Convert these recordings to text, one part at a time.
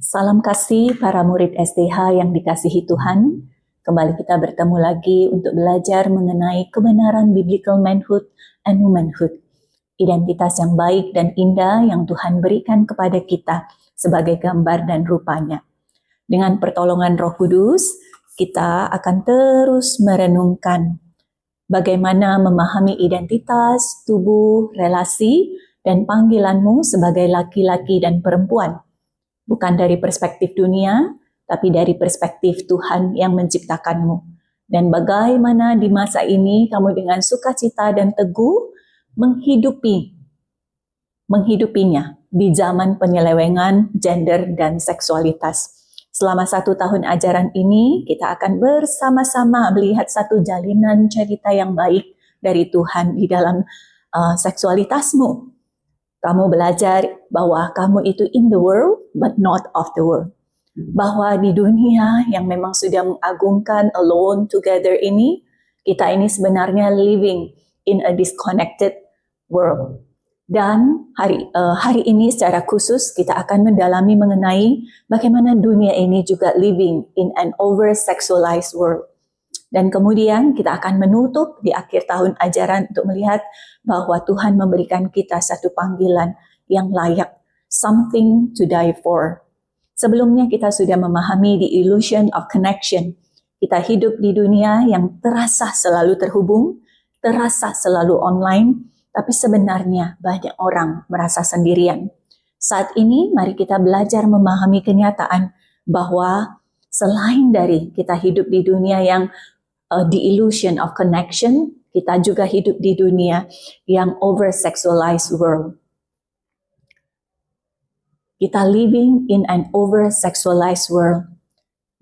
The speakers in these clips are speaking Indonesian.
Salam kasih para murid STH yang dikasihi Tuhan. Kembali kita bertemu lagi untuk belajar mengenai kebenaran biblical manhood and womanhood. Identitas yang baik dan indah yang Tuhan berikan kepada kita sebagai gambar dan rupanya. Dengan pertolongan Roh Kudus, kita akan terus merenungkan bagaimana memahami identitas, tubuh, relasi, dan panggilanmu sebagai laki-laki dan perempuan. Bukan dari perspektif dunia, tapi dari perspektif Tuhan yang menciptakanmu. Dan bagaimana di masa ini kamu dengan sukacita dan teguh menghidupinya di zaman penyelewengan gender dan seksualitas. Selama 1 tahun ajaran ini, kita akan bersama-sama melihat satu jalinan cerita yang baik dari Tuhan di dalam seksualitasmu. Kamu belajar bahwa kamu itu in the world, but not of the world. Bahwa di dunia yang memang sudah mengagungkan alone together ini, kita ini sebenarnya living in a disconnected world. Dan hari ini secara khusus kita akan mendalami mengenai bagaimana dunia ini juga living in an over-sexualized world. Dan kemudian kita akan menutup di akhir tahun ajaran untuk melihat bahwa Tuhan memberikan kita satu panggilan yang layak, something to die for. Sebelumnya kita sudah memahami the illusion of connection. Kita hidup di dunia yang terasa selalu terhubung, terasa selalu online, tapi sebenarnya banyak orang merasa sendirian. Saat ini mari kita belajar memahami kenyataan bahwa selain dari kita hidup di dunia yang the illusion of connection, kita juga hidup di dunia yang over-sexualized world. Kita living in an over-sexualized world.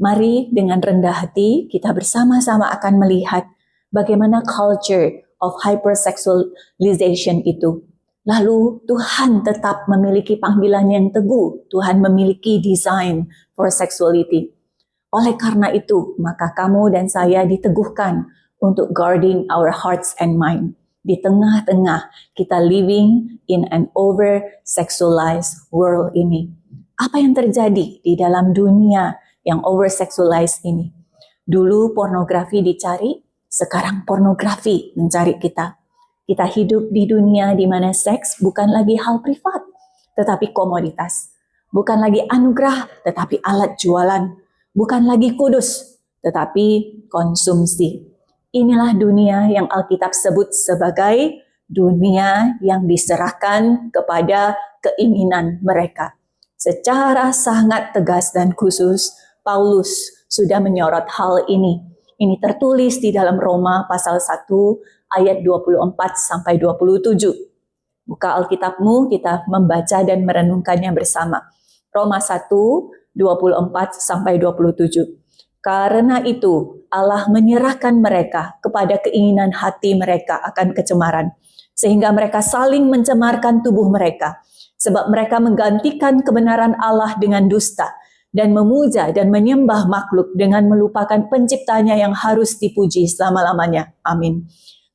Mari dengan rendah hati kita bersama-sama akan melihat bagaimana culture of hypersexualization itu. Lalu Tuhan tetap memiliki panggilan yang teguh. Tuhan memiliki design for sexuality. Oleh karena itu, maka kamu dan saya diteguhkan untuk guarding our hearts and mind. Di tengah-tengah kita living in an over-sexualized world ini. Apa yang terjadi di dalam dunia yang over-sexualized ini? Dulu pornografi dicari, sekarang pornografi mencari kita. Kita hidup di dunia di mana seks bukan lagi hal privat, tetapi komoditas. Bukan lagi anugerah, tetapi alat jualan. Bukan lagi kudus, tetapi konsumsi. Inilah dunia yang Alkitab sebut sebagai dunia yang diserahkan kepada keinginan mereka. Secara sangat tegas dan khusus, Paulus sudah menyorot hal ini. Ini tertulis di dalam Roma pasal 1 ayat 24-27. Buka Alkitabmu, kita membaca dan merenungkannya bersama. Roma 1 24-27. Karena itu Allah menyerahkan mereka kepada keinginan hati mereka akan kecemaran, sehingga mereka saling mencemarkan tubuh mereka, sebab mereka menggantikan kebenaran Allah dengan dusta, dan memuja dan menyembah makhluk dengan melupakan penciptanya yang harus dipuji selama-lamanya. Amin.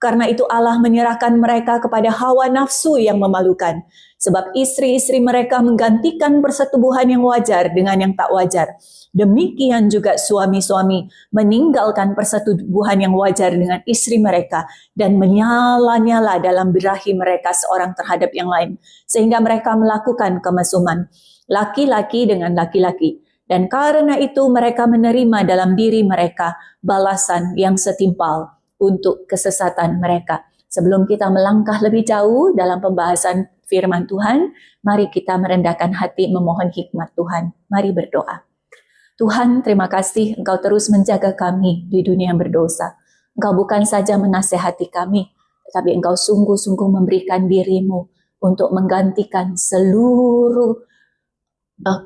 Karena itu Allah menyerahkan mereka kepada hawa nafsu yang memalukan, sebab istri-istri mereka menggantikan persetubuhan yang wajar dengan yang tak wajar. Demikian juga suami-suami meninggalkan persetubuhan yang wajar dengan istri mereka dan menyala-nyala dalam birahi mereka seorang terhadap yang lain, sehingga mereka melakukan kemesuman laki-laki dengan laki-laki. Dan karena itu mereka menerima dalam diri mereka balasan yang setimpal untuk kesesatan mereka. Sebelum kita melangkah lebih jauh dalam pembahasan firman Tuhan, mari kita merendahkan hati memohon hikmat Tuhan. Mari berdoa. Tuhan, terima kasih Engkau terus menjaga kami di dunia yang berdosa. Engkau bukan saja menasehati kami, tetapi Engkau sungguh-sungguh memberikan dirimu untuk menggantikan seluruh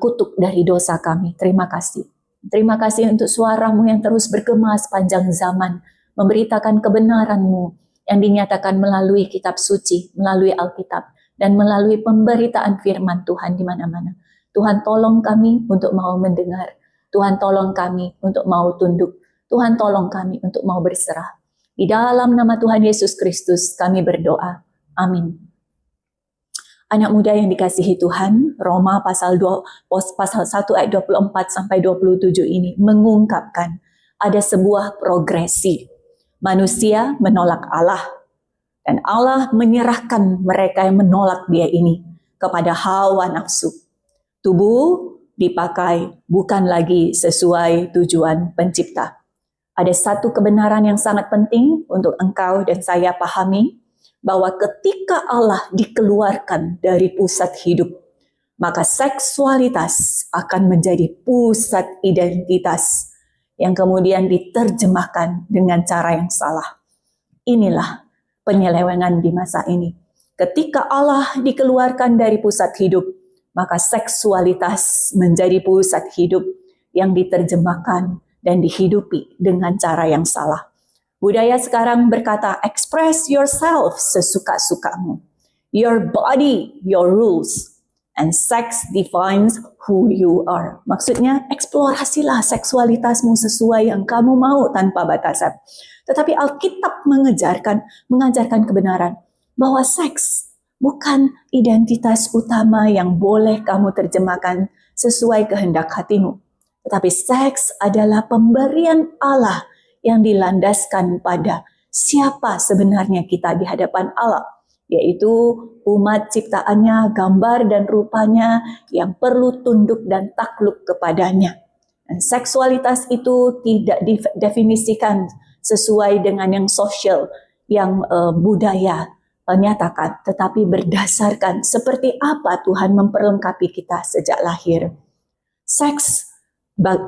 kutuk dari dosa kami. Terima kasih. Terima kasih untuk suaramu yang terus bergema sepanjang zaman, memberitakan kebenaranmu yang dinyatakan melalui kitab suci, melalui Alkitab, dan melalui pemberitaan firman Tuhan di mana-mana. Tuhan tolong kami untuk mau mendengar. Tuhan tolong kami untuk mau tunduk. Tuhan tolong kami untuk mau berserah. Di dalam nama Tuhan Yesus Kristus kami berdoa. Amin. Anak muda yang dikasihi Tuhan, Roma pasal 1 ayat 24 sampai 27 ini mengungkapkan ada sebuah progresi. Manusia menolak Allah dan Allah menyerahkan mereka yang menolak Dia ini kepada hawa nafsu. Tubuh dipakai bukan lagi sesuai tujuan pencipta. Ada satu kebenaran yang sangat penting untuk engkau dan saya pahami, bahwa ketika Allah dikeluarkan dari pusat hidup, maka seksualitas akan menjadi pusat identitas yang kemudian diterjemahkan dengan cara yang salah. Inilah penyelewengan di masa ini. Ketika Allah dikeluarkan dari pusat hidup, maka seksualitas menjadi pusat hidup yang diterjemahkan dan dihidupi dengan cara yang salah. Budaya sekarang berkata, express yourself sesuka-sukamu. Your body, your rules. And sex defines who you are. Maksudnya, eksplorasilah seksualitasmu sesuai yang kamu mau tanpa batasan. Tetapi Alkitab mengajarkan kebenaran bahwa seks bukan identitas utama yang boleh kamu terjemahkan sesuai kehendak hatimu. Tetapi seks adalah pemberian Allah yang dilandaskan pada siapa sebenarnya kita di hadapan Allah, yaitu umat ciptaannya, gambar dan rupanya yang perlu tunduk dan takluk kepadanya. Dan seksualitas itu tidak didefinisikan sesuai dengan yang sosial, yang budaya nyatakan, tetapi berdasarkan seperti apa Tuhan memperlengkapi kita sejak lahir. Seks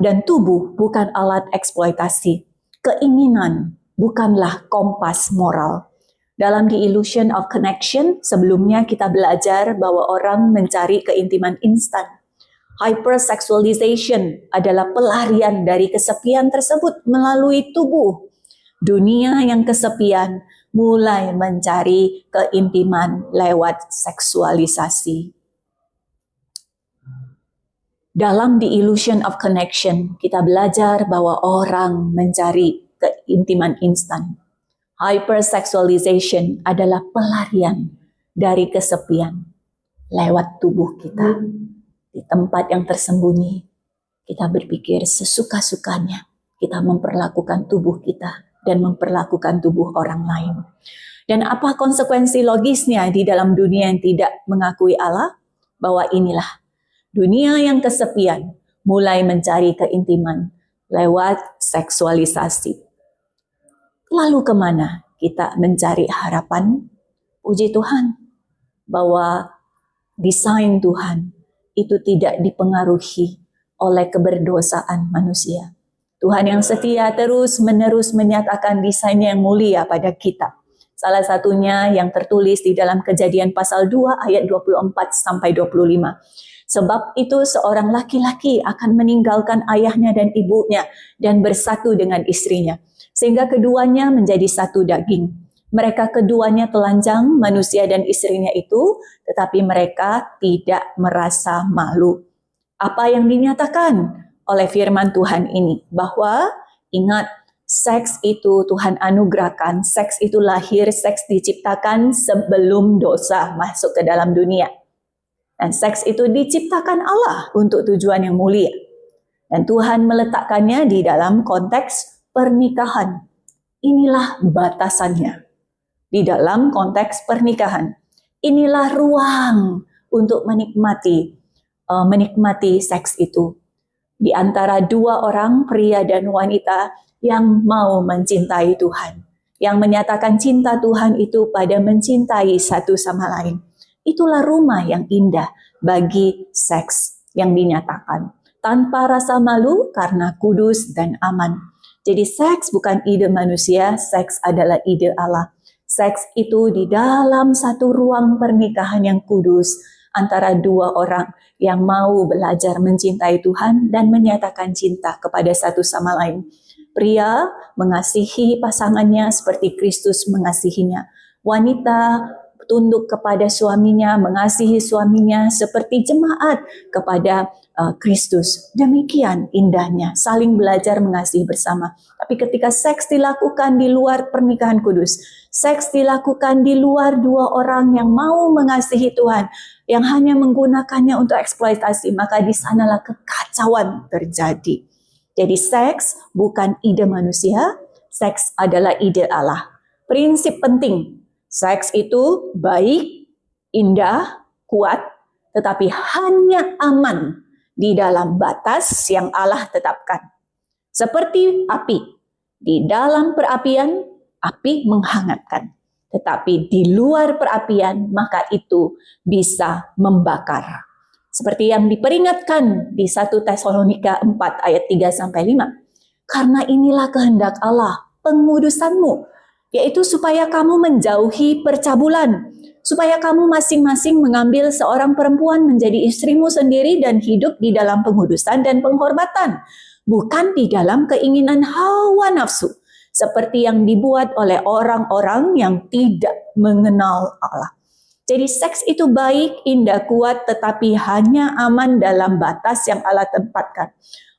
dan tubuh bukan alat eksploitasi. Keinginan bukanlah kompas moral. Dalam The Illusion of Connection, sebelumnya kita belajar bahwa orang mencari keintiman instan. Hypersexualization adalah pelarian dari kesepian tersebut melalui tubuh. Dunia yang kesepian mulai mencari keintiman lewat seksualisasi. Dalam The Illusion of Connection, kita belajar bahwa orang mencari keintiman instan. Hypersexualization adalah pelarian dari kesepian lewat tubuh kita. Di tempat yang tersembunyi, kita berpikir sesuka-sukanya. Kita memperlakukan tubuh kita dan memperlakukan tubuh orang lain. Dan apa konsekuensi logisnya di dalam dunia yang tidak mengakui Allah? Bahwa inilah dunia yang kesepian mulai mencari keintiman lewat seksualisasi. Lalu kemana kita mencari harapan? Puji Tuhan bahwa desain Tuhan itu tidak dipengaruhi oleh keberdosaan manusia. Tuhan yang setia terus-menerus menyatakan desainnya yang mulia pada kita. Salah satunya yang tertulis di dalam Kejadian pasal 2 ayat 24 sampai 25. Sebab itu seorang laki-laki akan meninggalkan ayahnya dan ibunya dan bersatu dengan istrinya, sehingga keduanya menjadi satu daging. Mereka keduanya telanjang, manusia dan istrinya itu, tetapi mereka tidak merasa malu. Apa yang dinyatakan oleh firman Tuhan ini? Bahwa ingat, seks itu Tuhan anugerahkan, seks itu lahir, seks diciptakan sebelum dosa masuk ke dalam dunia. Dan seks itu diciptakan Allah untuk tujuan yang mulia. Dan Tuhan meletakkannya di dalam konteks pernikahan. Inilah batasannya. Di dalam konteks pernikahan. Inilah ruang untuk menikmati seks itu. Di antara dua orang, pria dan wanita yang mau mencintai Tuhan. Yang menyatakan cinta Tuhan itu pada mencintai satu sama lain. Itulah rumah yang indah bagi seks yang dinyatakan. Tanpa rasa malu karena kudus dan aman. Jadi seks bukan ide manusia, seks adalah ide Allah. Seks itu di dalam satu ruang pernikahan yang kudus antara dua orang yang mau belajar mencintai Tuhan dan menyatakan cinta kepada satu sama lain. Pria mengasihi pasangannya seperti Kristus mengasihinya. Wanita tunduk kepada suaminya, mengasihi suaminya seperti jemaat kepada Kristus. Demikian indahnya saling belajar mengasihi bersama. Tapi ketika seks dilakukan di luar pernikahan kudus, seks dilakukan di luar dua orang yang mau mengasihi Tuhan, yang hanya menggunakannya untuk eksploitasi, maka di sanalah kekacauan terjadi. Jadi seks bukan ide manusia, seks adalah ide Allah. Prinsip penting, seks itu baik, indah, kuat, tetapi hanya aman di dalam batas yang Allah tetapkan. Seperti api, di dalam perapian, api menghangatkan. Tetapi di luar perapian, maka itu bisa membakar. Seperti yang diperingatkan di 1 Tesalonika 4 ayat 3-5. Karena inilah kehendak Allah, pengudusanmu, yaitu supaya kamu menjauhi percabulan, supaya kamu masing-masing mengambil seorang perempuan menjadi istrimu sendiri dan hidup di dalam pengudusan dan penghormatan, bukan di dalam keinginan hawa nafsu, seperti yang dibuat oleh orang-orang yang tidak mengenal Allah. Jadi seks itu baik, indah, kuat, tetapi hanya aman dalam batas yang Allah tempatkan.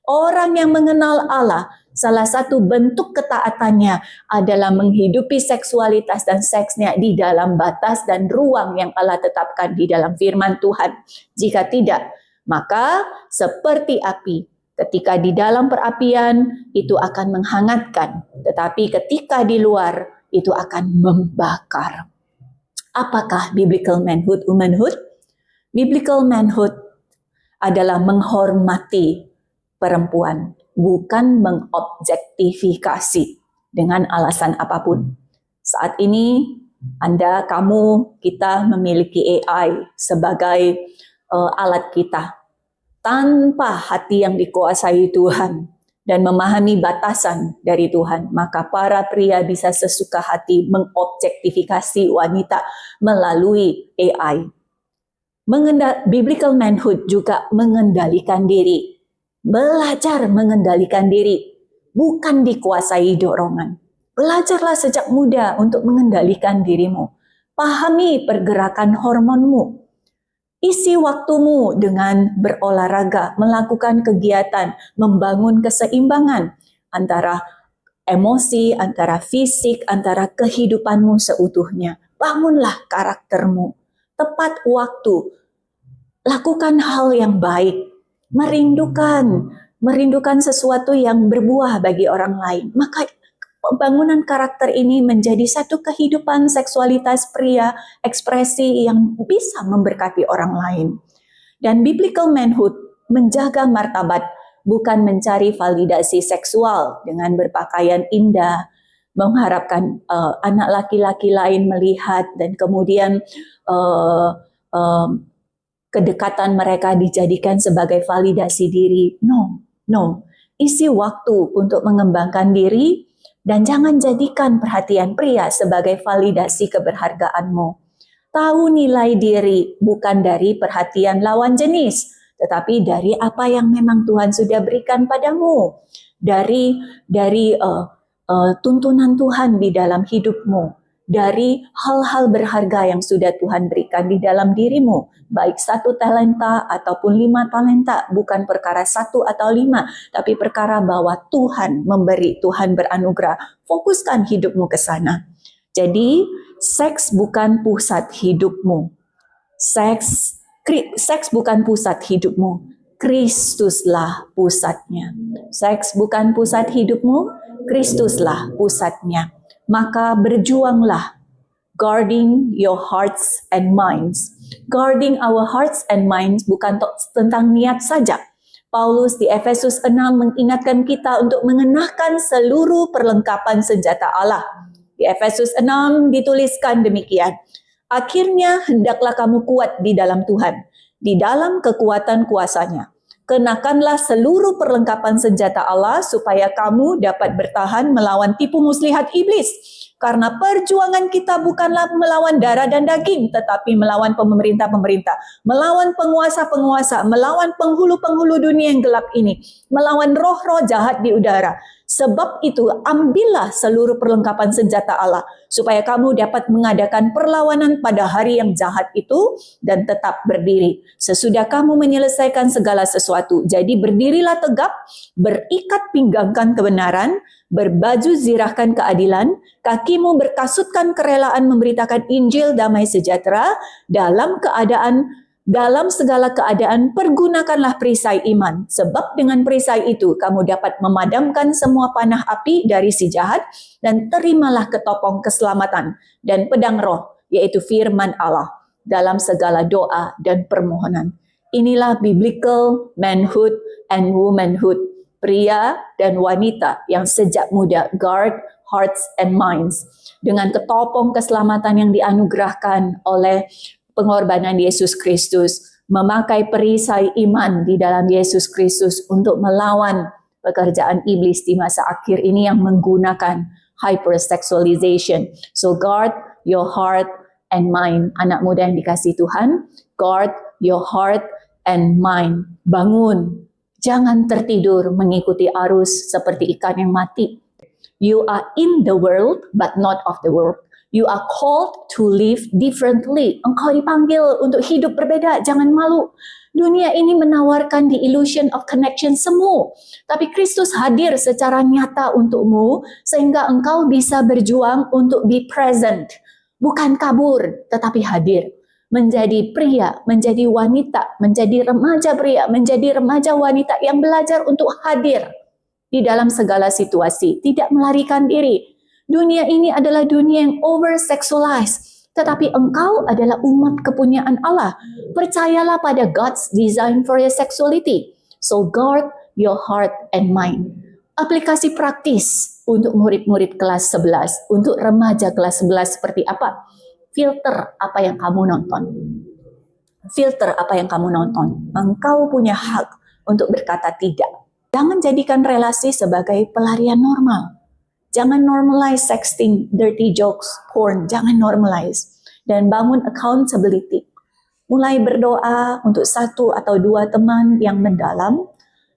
Orang yang mengenal Allah, salah satu bentuk ketaatannya adalah menghidupi seksualitas dan seksnya di dalam batas dan ruang yang Allah tetapkan di dalam firman Tuhan. Jika tidak, maka seperti api, ketika di dalam perapian itu akan menghangatkan, tetapi ketika di luar itu akan membakar. Apakah biblical manhood, womanhood? Biblical manhood adalah menghormati perempuan, bukan mengobjektifikasi dengan alasan apapun. Saat ini kita memiliki AI sebagai alat kita. Tanpa hati yang dikuasai Tuhan dan memahami batasan dari Tuhan, maka para pria bisa sesuka hati mengobjektifikasi wanita melalui AI. Biblical manhood juga mengendalikan diri. Belajar mengendalikan diri, bukan dikuasai dorongan. Belajarlah sejak muda untuk mengendalikan dirimu. Pahami pergerakan hormonmu. Isi waktumu dengan berolahraga, melakukan kegiatan, membangun keseimbangan antara emosi, antara fisik, antara kehidupanmu seutuhnya. Bangunlah karaktermu. Tepat waktu. Lakukan hal yang baik. Merindukan sesuatu yang berbuah bagi orang lain. Maka pembangunan karakter ini menjadi satu kehidupan seksualitas pria, ekspresi yang bisa memberkati orang lain. Dan biblical manhood menjaga martabat, bukan mencari validasi seksual dengan berpakaian indah, mengharapkan anak laki-laki lain melihat dan kemudian kedekatan mereka dijadikan sebagai validasi diri. No. Isi waktu untuk mengembangkan diri. Dan jangan jadikan perhatian pria sebagai validasi keberhargaanmu. Tahu nilai diri bukan dari perhatian lawan jenis, tetapi dari apa yang memang Tuhan sudah berikan padamu. Dari tuntunan Tuhan di dalam hidupmu. Dari hal-hal berharga yang sudah Tuhan berikan di dalam dirimu. Baik 1 talenta ataupun 5 talenta. Bukan perkara 1 atau 5. Tapi perkara bahwa Tuhan memberi, Tuhan beranugerah. Fokuskan hidupmu ke sana. Jadi, seks bukan pusat hidupmu. Seks bukan pusat hidupmu. Kristuslah pusatnya. Seks bukan pusat hidupmu. Kristuslah pusatnya. Maka berjuanglah, guarding your hearts and minds. Guarding our hearts and minds bukan tentang niat saja. Paulus di Efesus 6 mengingatkan kita untuk mengenakan seluruh perlengkapan senjata Allah. Di Efesus 6 dituliskan demikian. Akhirnya hendaklah kamu kuat di dalam Tuhan, di dalam kekuatan kuasanya. Kenakanlah seluruh perlengkapan senjata Allah supaya kamu dapat bertahan melawan tipu muslihat iblis. Karena perjuangan kita bukanlah melawan darah dan daging, tetapi melawan pemerintah-pemerintah, melawan penguasa-penguasa, melawan penghulu-penghulu dunia yang gelap ini, melawan roh-roh jahat di udara. Sebab itu, ambillah seluruh perlengkapan senjata Allah, supaya kamu dapat mengadakan perlawanan pada hari yang jahat itu dan tetap berdiri. Sesudah kamu menyelesaikan segala sesuatu, jadi berdirilah tegap, berikat pinggangkan kebenaran, berbaju zirahkan keadilan, kakimu berkasutkan kerelaan memberitakan Injil damai sejahtera, dalam segala keadaan pergunakanlah perisai iman, sebab dengan perisai itu kamu dapat memadamkan semua panah api dari si jahat, dan terimalah ketopong keselamatan dan pedang roh, yaitu firman Allah, dalam segala doa dan permohonan. Inilah biblical manhood and womanhood, pria dan wanita yang sejak muda guard hearts and minds dengan ketopong keselamatan yang dianugerahkan oleh pengorbanan Yesus Kristus, memakai perisai iman di dalam Yesus Kristus untuk melawan pekerjaan iblis di masa akhir ini yang menggunakan hypersexualization. So guard your heart and mind. Anak muda yang dikasihi Tuhan, guard your heart and mind. Bangun, jangan tertidur mengikuti arus seperti ikan yang mati. You are in the world but not of the world. You are called to live differently. Engkau dipanggil untuk hidup berbeda, jangan malu. Dunia ini menawarkan the illusion of connection semu. Tapi Kristus hadir secara nyata untukmu, sehingga engkau bisa berjuang untuk be present. Bukan kabur, tetapi hadir. Menjadi pria, menjadi wanita, menjadi remaja pria, menjadi remaja wanita yang belajar untuk hadir di dalam segala situasi. Tidak melarikan diri. Dunia ini adalah dunia yang over-sexualized. Tetapi engkau adalah umat kepunyaan Allah. Percayalah pada God's design for your sexuality. So guard your heart and mind. Aplikasi praktis untuk murid-murid kelas 11. Untuk remaja kelas 11 seperti apa? Filter apa yang kamu nonton. Filter apa yang kamu nonton. Engkau punya hak untuk berkata tidak. Jangan jadikan relasi sebagai pelarian normal. Jangan normalize sexting, dirty jokes, porn. Jangan normalize. Dan bangun accountability. Mulai berdoa untuk 1 atau 2 teman yang mendalam,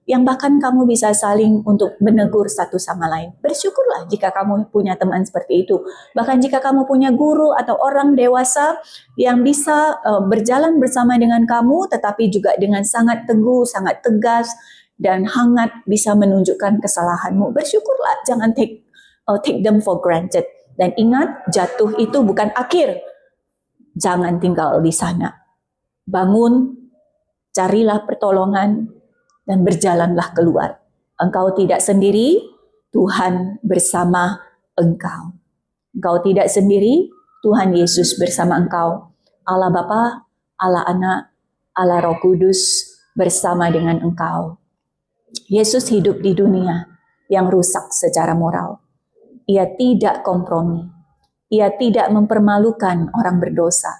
yang bahkan kamu bisa saling untuk menegur satu sama lain. Bersyukurlah jika kamu punya teman seperti itu. Bahkan jika kamu punya guru atau orang dewasa yang bisa berjalan bersama dengan kamu, tetapi juga dengan sangat teguh, sangat tegas, dan hangat bisa menunjukkan kesalahanmu. Bersyukurlah, jangan take them for granted. Dan ingat, jatuh itu bukan akhir. Jangan tinggal di sana. Bangun, carilah pertolongan, dan berjalanlah keluar. Engkau tidak sendiri, Tuhan bersama engkau. Engkau tidak sendiri, Tuhan Yesus bersama engkau. Allah Bapa, Allah Anak, Allah Roh Kudus bersama dengan engkau. Yesus hidup di dunia yang rusak secara moral. Ia tidak kompromi. Ia tidak mempermalukan orang berdosa.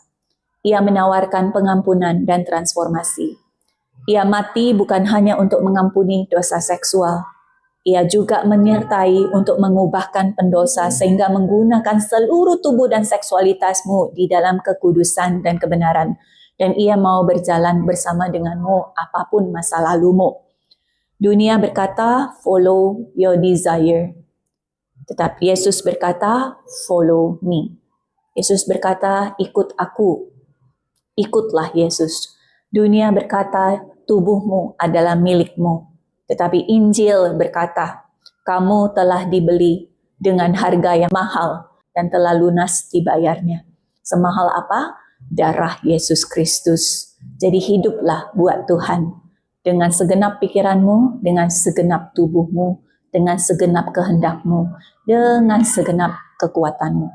Ia menawarkan pengampunan dan transformasi. Ia mati bukan hanya untuk mengampuni dosa seksual. Ia juga menyertai untuk mengubahkan pendosa sehingga menggunakan seluruh tubuh dan seksualitasmu di dalam kekudusan dan kebenaran. Dan ia mau berjalan bersama denganmu apapun masa lalumu. Dunia berkata, follow your desire. Tetapi Yesus berkata, follow me. Yesus berkata, ikut aku. Ikutlah Yesus. Dunia berkata, tubuhmu adalah milikmu. Tetapi Injil berkata, kamu telah dibeli dengan harga yang mahal dan telah lunas dibayarnya. Semahal apa? Darah Yesus Kristus. Jadi hiduplah buat Tuhan. Dengan segenap pikiranmu, dengan segenap tubuhmu, dengan segenap kehendakmu, dengan segenap kekuatanmu.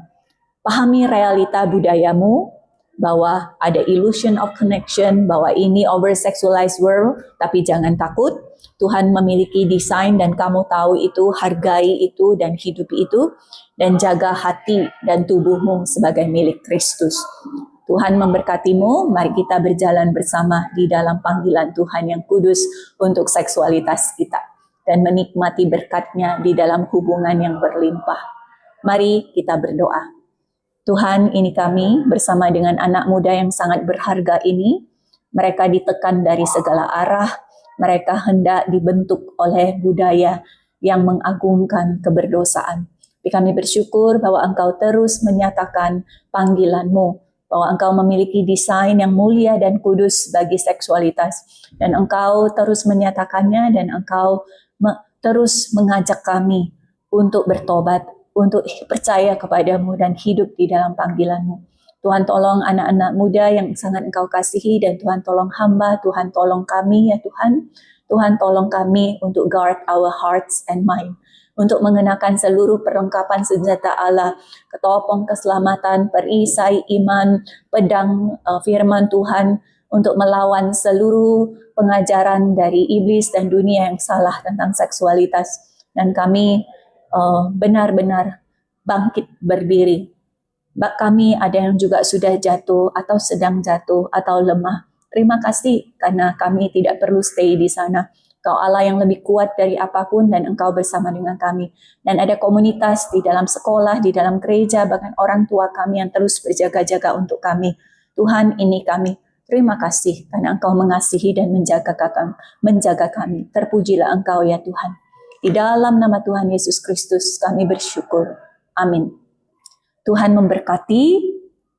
Pahami realita budayamu, bahwa ada illusion of connection, bahwa ini over-sexualized world, tapi jangan takut. Tuhan memiliki desain dan kamu tahu itu, hargai itu dan hidupi itu, dan jaga hati dan tubuhmu sebagai milik Kristus. Tuhan memberkatimu, mari kita berjalan bersama di dalam panggilan Tuhan yang kudus untuk seksualitas kita, dan menikmati berkat-Nya di dalam hubungan yang berlimpah. Mari kita berdoa. Tuhan, ini kami bersama dengan anak muda yang sangat berharga ini. Mereka ditekan dari segala arah, mereka hendak dibentuk oleh budaya yang mengagungkan keberdosaan. Tapi kami bersyukur bahwa Engkau terus menyatakan panggilan-Mu, bahwa Engkau memiliki desain yang mulia dan kudus bagi seksualitas. Dan Engkau terus menyatakannya, dan Engkau terus mengajak kami untuk bertobat, untuk percaya kepadamu dan hidup di dalam panggilan-Mu. Tuhan tolong anak-anak muda yang sangat Engkau kasihi, dan Tuhan tolong hamba, Tuhan tolong kami ya Tuhan. Tuhan tolong kami untuk guard our hearts and mind, untuk mengenakan seluruh perlengkapan senjata Allah, ketopong keselamatan, perisai iman, pedang firman Tuhan, untuk melawan seluruh pengajaran dari iblis dan dunia yang salah tentang seksualitas. Dan kami benar-benar bangkit berdiri. Kami ada yang juga sudah jatuh atau sedang jatuh atau lemah. Terima kasih karena kami tidak perlu stay di sana. Kau Allah yang lebih kuat dari apapun, dan Engkau bersama dengan kami. Dan ada komunitas di dalam sekolah, di dalam gereja, bahkan orang tua kami yang terus berjaga-jaga untuk kami. Tuhan, ini kami. Terima kasih karena Engkau mengasihi dan menjaga kami. Terpujilah Engkau ya Tuhan. Di dalam nama Tuhan Yesus Kristus kami bersyukur. Amin. Tuhan memberkati,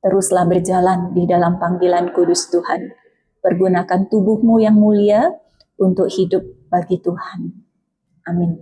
teruslah berjalan di dalam panggilan kudus Tuhan. Pergunakan tubuhmu yang mulia untuk hidup bagi Tuhan. Amin.